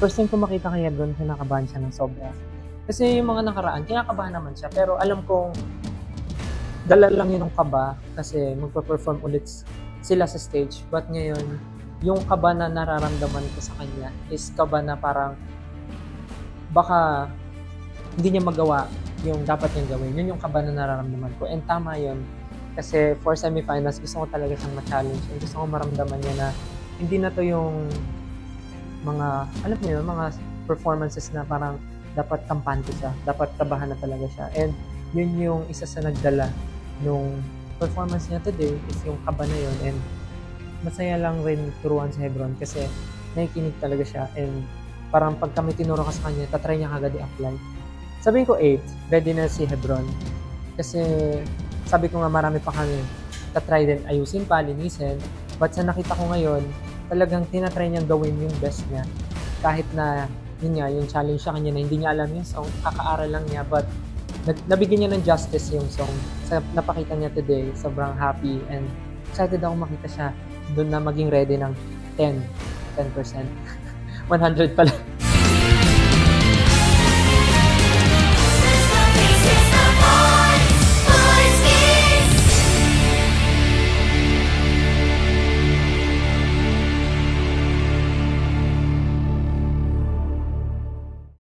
first time ko makita kay Hebron, kinakabahan siya ng sobra. Kasi yung mga nakaraan, kinakabahan naman siya. Pero alam kong dala lang yun ng kaba kasi magpa-perform ulit sila sa stage. But ngayon, yung kaba na nararamdaman ko sa kanya is kaba na parang baka hindi niya magawa yung dapat niyang gawin. Yun yung kaba na nararamdaman ko. And tama yun. Kasi for semifinals, gusto ko talaga siyang ma-challenge. And gusto ko maramdaman niya na hindi na to yung mga, alam mo yun, mga performances na parang dapat kampante siya. Dapat kabahan na talaga siya. And yun yung isa sa nagdala nung performance niya today is yung kaba na yun. And masaya lang rin turuan sa Hebron kasi nakikinig talaga siya. And parang pag kami tinuro ka sa kanya, tatry niya kagad i-apply. Sabihin ko 8, ready na si Hebron. Kasi sabi ko nga marami pa kami tatry din ayusin pa, linisin. But sa nakita ko ngayon, talagang tinatry niyang gawin yung best niya. Kahit na yun nga, yung challenge sa kanya na hindi niya alam yung song, kakaaral lang niya. But nabigyan niya ng justice yung song. Sa napakita niya today, sobrang happy and excited ako makita siya doon na maging ready ng 10%. 100 pala.